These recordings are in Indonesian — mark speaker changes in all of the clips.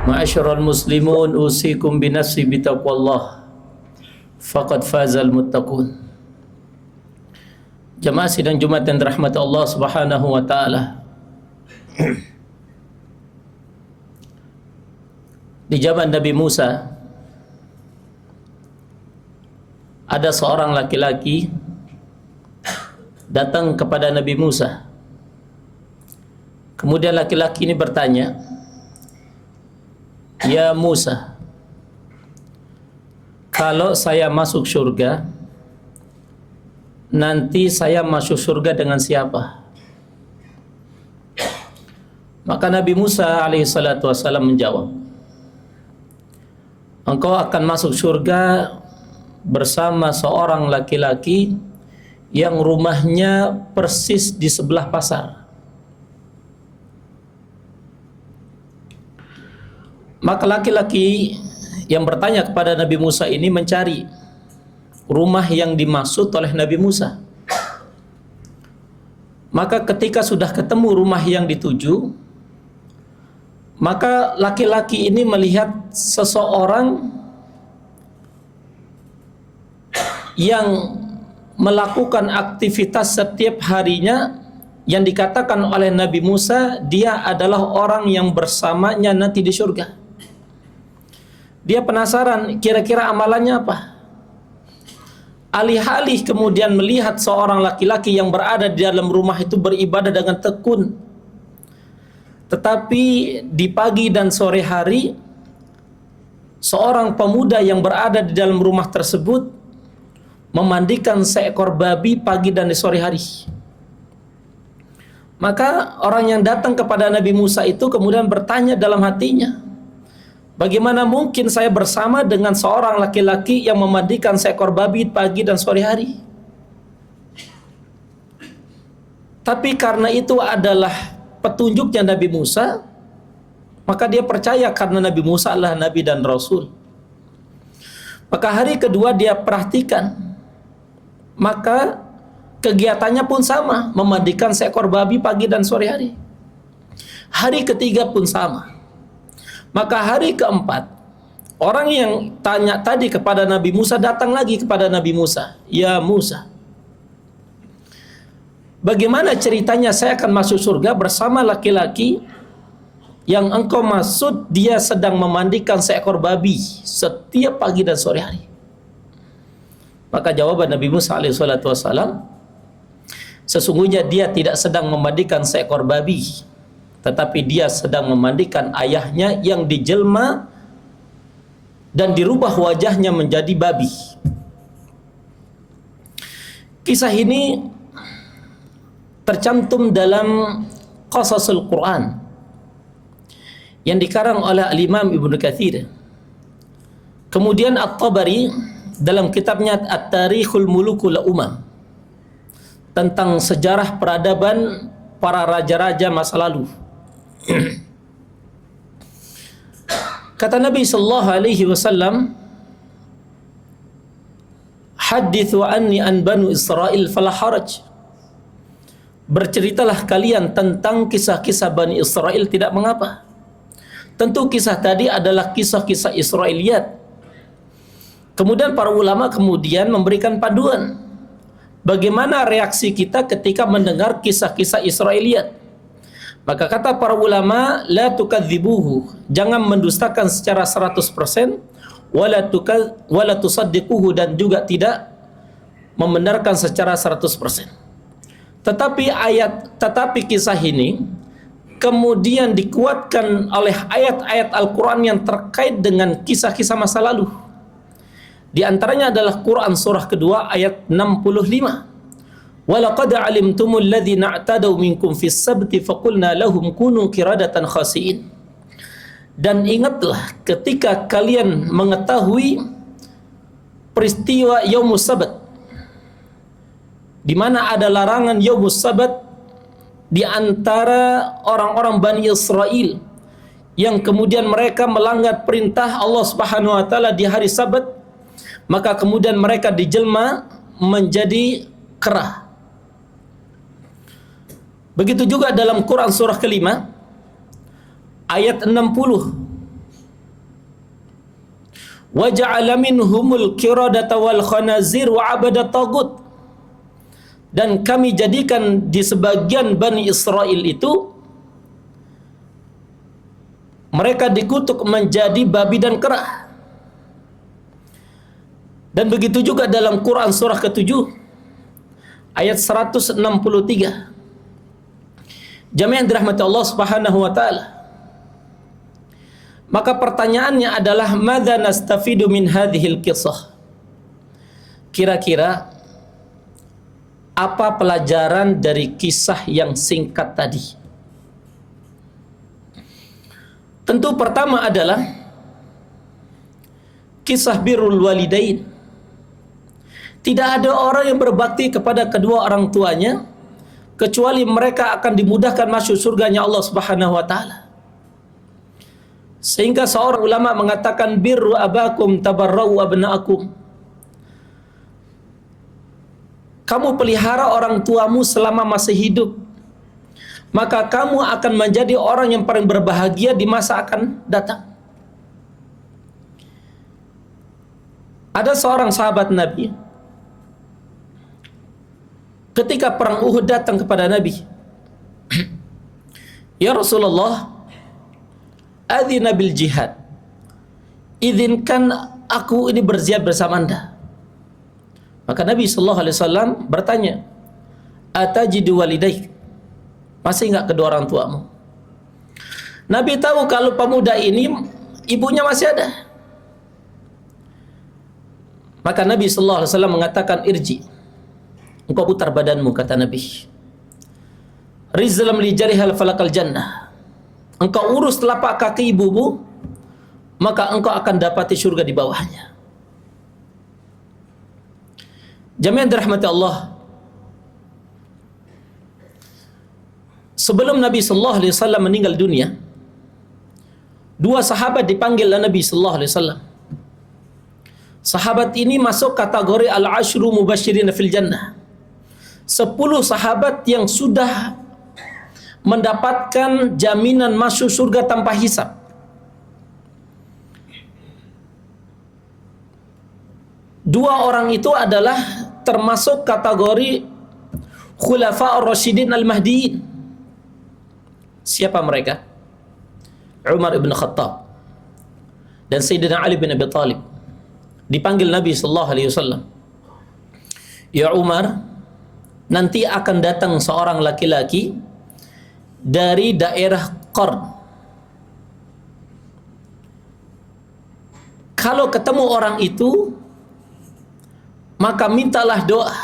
Speaker 1: Ma'asyiral muslimun, usikum binafsi bitaqwallah faqad fazal muttaqun. Jamaah sidang Jumat yang dirahmati Allah Subhanahu wa taala. Di zaman Nabi Musa ada seorang laki-laki datang kepada Nabi Musa. Kemudian laki-laki ini bertanya, "Ya Musa, kalau saya masuk surga, nanti saya masuk surga dengan siapa?" Maka Nabi Musa alaihissalatu wassalam menjawab, "Engkau akan masuk surga bersama seorang laki-laki yang rumahnya persis di sebelah pasar." Maka laki-laki yang bertanya kepada Nabi Musa ini mencari rumah yang dimaksud oleh Nabi Musa. Maka ketika sudah ketemu rumah yang dituju, maka laki-laki ini melihat seseorang yang melakukan aktivitas setiap harinya yang dikatakan oleh Nabi Musa dia adalah orang yang bersamanya nanti di surga. Dia penasaran kira-kira amalannya apa. Alih-alih kemudian melihat seorang laki-laki yang berada di dalam rumah itu beribadah dengan tekun, tetapi di pagi dan sore hari seorang pemuda yang berada di dalam rumah tersebut memandikan seekor babi pagi dan di sore hari. Maka orang yang datang kepada Nabi Musa itu kemudian bertanya dalam hatinya, bagaimana mungkin saya bersama dengan seorang laki-laki yang memandikan seekor babi pagi dan sore hari? Tapi karena itu adalah petunjuknya Nabi Musa, maka dia percaya karena Nabi Musa adalah Nabi dan Rasul. Maka hari kedua dia perhatikan, maka kegiatannya pun sama, memandikan seekor babi pagi dan sore hari. Hari ketiga pun sama. Maka hari keempat, orang yang tanya tadi kepada Nabi Musa datang lagi kepada Nabi Musa. "Ya Musa, bagaimana ceritanya saya akan masuk surga bersama laki-laki yang engkau maksud dia sedang memandikan seekor babi setiap pagi dan sore hari?" Maka jawaban Nabi Musa alaihissalatu wassalam, sesungguhnya dia tidak sedang memandikan seekor babi, tetapi dia sedang memandikan ayahnya yang dijelma dan dirubah wajahnya menjadi babi. Kisah ini tercantum dalam Qasasul Quran yang dikarang oleh Al-Imam Ibnu Katsir. Kemudian At-Tabari dalam kitabnya At-Tarikhul Mulukul Umam tentang sejarah peradaban para raja-raja masa lalu. Kata Nabi sallallahu alaihi wasallam, "Hadithu anni an banu Israel fala haraj." Berceritalah kalian tentang kisah-kisah Bani Israel, tidak mengapa. Tentu kisah tadi adalah kisah-kisah Israiliyat. Kemudian para ulama kemudian memberikan panduan bagaimana reaksi kita ketika mendengar kisah-kisah Israiliyat. Maka kata para ulama, la tukadzibuhu, jangan mendustakan secara 100%, wala tusaddiquhu, dan juga tidak membenarkan secara 100%. Tetapi kisah ini kemudian dikuatkan oleh ayat-ayat Al-Quran yang terkait dengan kisah-kisah masa lalu. Di antaranya adalah Quran surah kedua ayat 65. "Walaqad alimtumul ladzina i'tadaw minkum fis sabti faqulna lahum kunu qiradatan khasiin." Dan ingatlah ketika kalian mengetahui peristiwa Yaumus Sabat, di mana ada larangan Yaumus Sabat di antara orang-orang Bani Israel yang kemudian mereka melanggar perintah Allah Subhanahu wa taala di hari Sabat, maka kemudian mereka dijelma menjadi kera. Begitu juga dalam Quran surah kelima ayat 60. wa ja'ala minhumul qiradata wal khanazir wa abada tagut. Dan kami jadikan di sebagian Bani Israel itu mereka dikutuk menjadi babi dan kera. Dan begitu juga dalam Quran surah ke-7 ayat 163. Jamaah yang dirahmati Allah Subhanahu wa taala. Maka pertanyaannya adalah madza nastafidu min hadhil qissah? Kira-kira apa pelajaran dari kisah yang singkat tadi? Tentu pertama adalah kisah birrul walidain. Tidak ada orang yang berbakti kepada kedua orang tuanya kecuali mereka akan dimudahkan masuk surganya Allah Subhanahu wa taala. Sehingga seorang ulama mengatakan birru abakum tabarra'u abna'akum. Kamu pelihara orang tuamu selama masih hidup, maka kamu akan menjadi orang yang paling berbahagia di masa akan datang. Ada seorang sahabat Nabi, ketika perang Uhud datang kepada Nabi, ya Rasulullah, adzina bil jihad, izinkan aku ini berjihad bersama Anda. Maka Nabi sallallahu alaihi wasallam bertanya, atajidu walidaik, masih enggak kedua orang tuamu? Nabi tahu kalau pemuda ini ibunya masih ada. Maka Nabi sallallahu alaihi wasallam mengatakan, irji, engkau putar badanmu, kata Nabi. Rizlam li jarihal falakal jannah. Engkau urus telapak kaki ibumu, maka engkau akan dapati surga di bawahnya. Jamaah dirahmati Allah. Sebelum Nabi sallallahu alaihi wasallam meninggal dunia, dua sahabat dipanggil oleh Nabi sallallahu alaihi wasallam. Sahabat ini masuk kategori al-ashru mubasyirin fil jannah. 10 sahabat yang sudah mendapatkan jaminan masuk surga tanpa hisab. Dua orang itu adalah termasuk kategori khulafa ar-rasyidin al-mahdiin. Siapa mereka? Umar ibn Khattab dan Sayyidina Ali bin Abi Thalib. Dipanggil Nabi sallallahu alaihi wasallam, ya Umar, nanti akan datang seorang laki-laki dari daerah Qarn. Kalau ketemu orang itu, maka mintalah doa,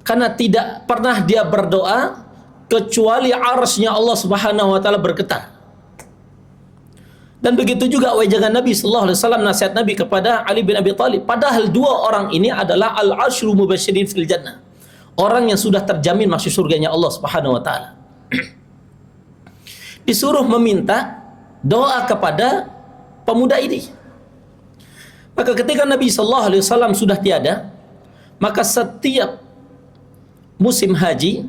Speaker 1: karena tidak pernah dia berdoa kecuali arsy-Nya Allah Subhanahu wa taala bergetar. Dan begitu juga wejangan Nabi sallallahu alaihi wasallam, nasihat Nabi kepada Ali bin Abi Thalib. Padahal dua orang ini adalah al-ashru mubasyirin fil jannah. Orang yang sudah terjamin masuk surganya Allah Subhanahu wa taala. Disuruh meminta doa kepada pemuda ini. Maka ketika Nabi sallallahu alaihi wasallam sudah tiada, maka setiap musim haji,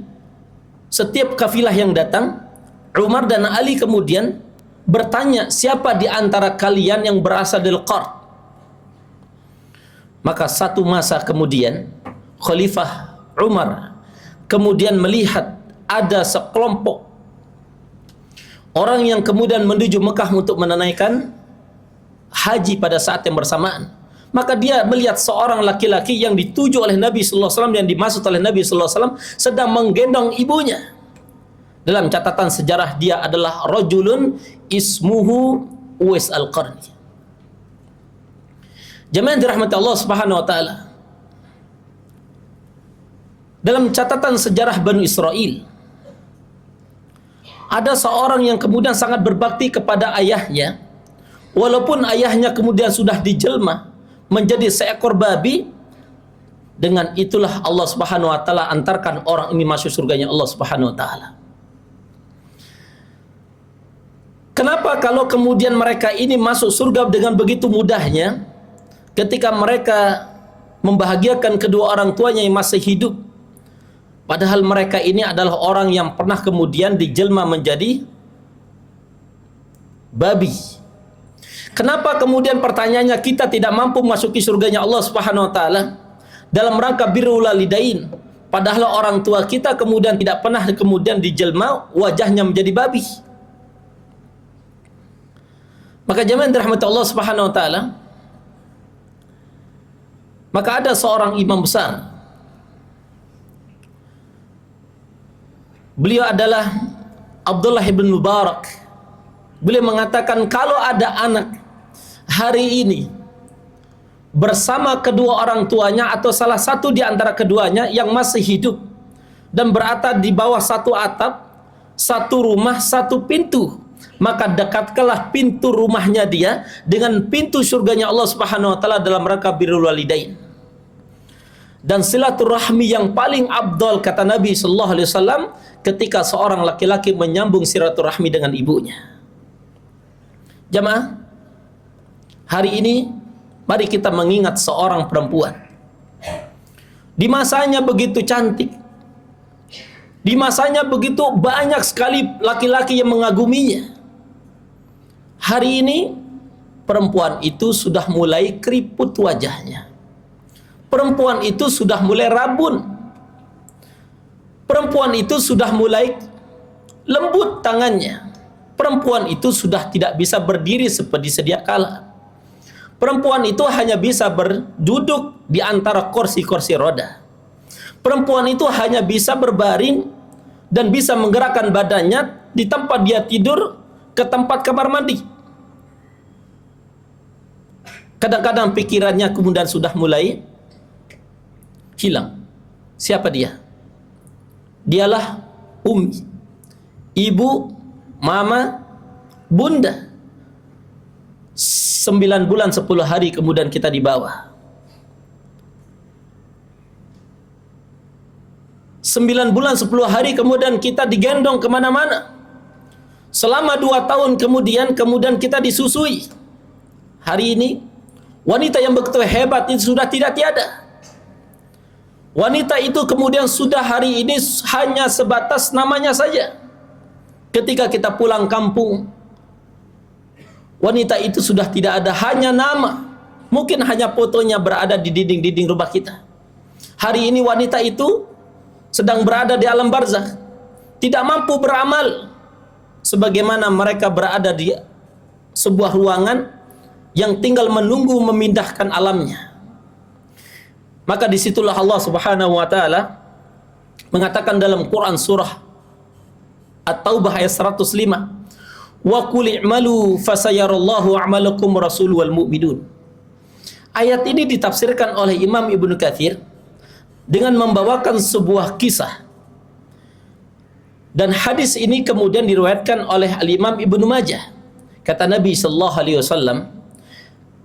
Speaker 1: setiap kafilah yang datang, Umar dan Ali kemudian bertanya, siapa di antara kalian yang berasal dari Qarn? Maka satu masa kemudian Khalifah Umar kemudian melihat ada sekelompok orang yang kemudian menuju Mekah untuk menunaikan haji pada saat yang bersamaan. Maka dia melihat seorang laki-laki yang dituju oleh Nabi sallallahu alaihi wasallam, yang dimaksud oleh Nabi sallallahu alaihi wasallam, sedang menggendong ibunya. Dalam catatan sejarah dia adalah rajulun ismuhu Uwais al-Qarni. Jemaah dirahmati Allah Subhanahu wa taala. Dalam catatan sejarah Bani Israel, ada seorang yang kemudian sangat berbakti kepada ayahnya, walaupun ayahnya kemudian sudah dijelma menjadi seekor babi. Dengan itulah Allah Subhanahu wa taala antarkan orang ini masuk surganya Allah Subhanahu wa taala. Kenapa kalau kemudian mereka ini masuk surga dengan begitu mudahnya, ketika mereka membahagiakan kedua orang tuanya yang masih hidup, padahal mereka ini adalah orang yang pernah kemudian dijelma menjadi babi. Kenapa kemudian pertanyaannya kita tidak mampu masuki surganya Allah Subhanahu wa taala dalam rangka birrul walidain, padahal orang tua kita kemudian tidak pernah kemudian dijelma wajahnya menjadi babi. Maka jemaah dirahmati Allah Subhanahu wa taala, maka ada seorang imam besar. Beliau adalah Abdullah bin Mubarak. Beliau mengatakan kalau ada anak hari ini bersama kedua orang tuanya atau salah satu di antara keduanya yang masih hidup dan berada di bawah satu atap, satu rumah, satu pintu, maka dekatkanlah pintu rumahnya dia dengan pintu surganya Allah Subhanahu wa taala dalam rangka birrul walidain. Dan silaturahmi yang paling abdal kata Nabi sallallahu alaihi wasallam ketika seorang laki-laki menyambung silaturahmi dengan ibunya. Jamaah, hari ini mari kita mengingat seorang perempuan. Di masanya begitu cantik. Di masanya begitu banyak sekali laki-laki yang mengaguminya. Hari ini perempuan itu sudah mulai keriput wajahnya. Perempuan itu sudah mulai rabun. Perempuan itu sudah mulai lembut tangannya. Perempuan itu sudah tidak bisa berdiri seperti sedia kala. Perempuan itu hanya bisa berduduk di antara kursi-kursi roda. Perempuan itu hanya bisa berbaring dan bisa menggerakkan badannya di tempat dia tidur ke tempat kamar mandi. Kadang-kadang pikirannya kemudian sudah mulai hilang. Siapa dia? Dialah Umi, ibu, mama, bunda. 9 bulan 10 hari kemudian kita dibawa. 9 bulan 10 hari kemudian kita digendong kemana-mana. Selama 2 tahun kemudian kita disusui. Hari ini wanita yang begitu hebat itu sudah tidak tiada. Wanita itu kemudian sudah hari ini hanya sebatas namanya saja. Ketika kita pulang kampung, wanita itu sudah tidak ada, hanya nama. Mungkin hanya fotonya berada di dinding-dinding rumah kita. Hari ini wanita itu sedang berada di alam barzakh, tidak mampu beramal sebagaimana mereka berada di sebuah ruangan yang tinggal menunggu memindahkan alamnya. Maka disitulah Allah Subhanahu wa taala mengatakan dalam Quran surah At-Taubah ayat 105, wa qul i'malu fasayarallahu a'malakum rasul wal mu'minun. Ayat ini ditafsirkan oleh Imam Ibnu Katsir dengan membawakan sebuah kisah. Dan hadis ini kemudian diriwayatkan oleh Al-Imam Ibnu Majah. Kata Nabi sallallahu alaihi wasallam,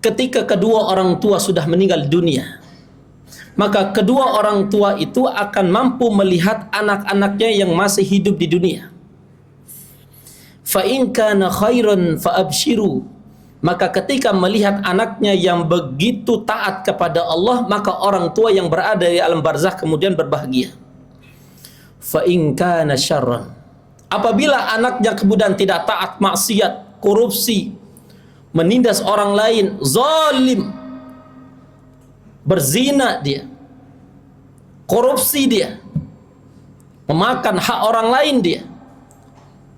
Speaker 1: ketika kedua orang tua sudah meninggal dunia, maka kedua orang tua itu akan mampu melihat anak-anaknya yang masih hidup di dunia. Fa in kana khairan fa abshiru, maka ketika melihat anaknya yang begitu taat kepada Allah, maka orang tua yang berada di alam barzakh kemudian berbahagia. Fa in kana syarran, apabila anaknya kemudian tidak taat, maksiat, korupsi, menindas orang lain, zalim, berzina dia, korupsi dia, memakan hak orang lain dia,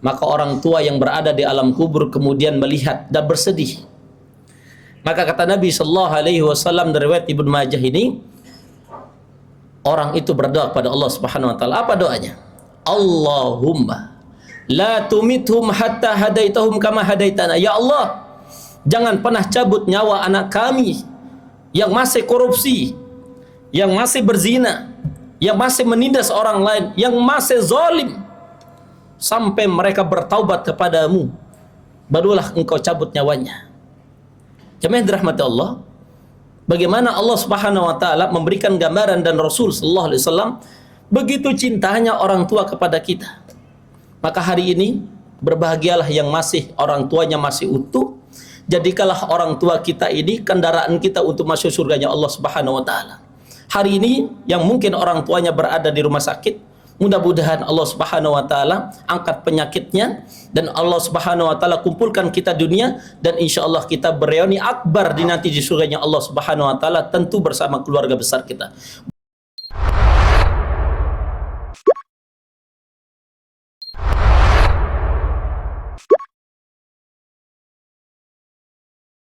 Speaker 1: maka orang tua yang berada di alam kubur kemudian melihat dan bersedih. Maka kata Nabi sallallahu alaihi wasallam dari riwayat Ibnu Majah ini, orang itu berdoa kepada Allah Subhanahu wa taala. Apa doanya? Allahumma la tumithum hatta hadaitahum kama hadaitana. Ya Allah, jangan pernah cabut nyawa anak kami yang masih korupsi, yang masih berzina, yang masih menindas orang lain, yang masih zalim, sampai mereka bertaubat kepadamu, barulah engkau cabut nyawanya. Jemaah dirahmati Allah, bagaimana Allah Subhanahu wa taala memberikan gambaran dan Rasul sallallahu alaihi wasallam begitu cintanya orang tua kepada kita. Maka hari ini berbahagialah yang masih orang tuanya masih utuh. Jadikanlah orang tua kita ini kendaraan kita untuk masuk surganya Allah Subhanahu wa taala. Hari ini yang mungkin orang tuanya berada di rumah sakit, Mudah-mudahan Allah Subhanahu wa taala angkat penyakitnya dan Allah Subhanahu wa taala kumpulkan kita dunia, dan insyaallah kita bereuni akbar di nanti di surganya Allah Subhanahu wa taala, tentu bersama keluarga besar kita.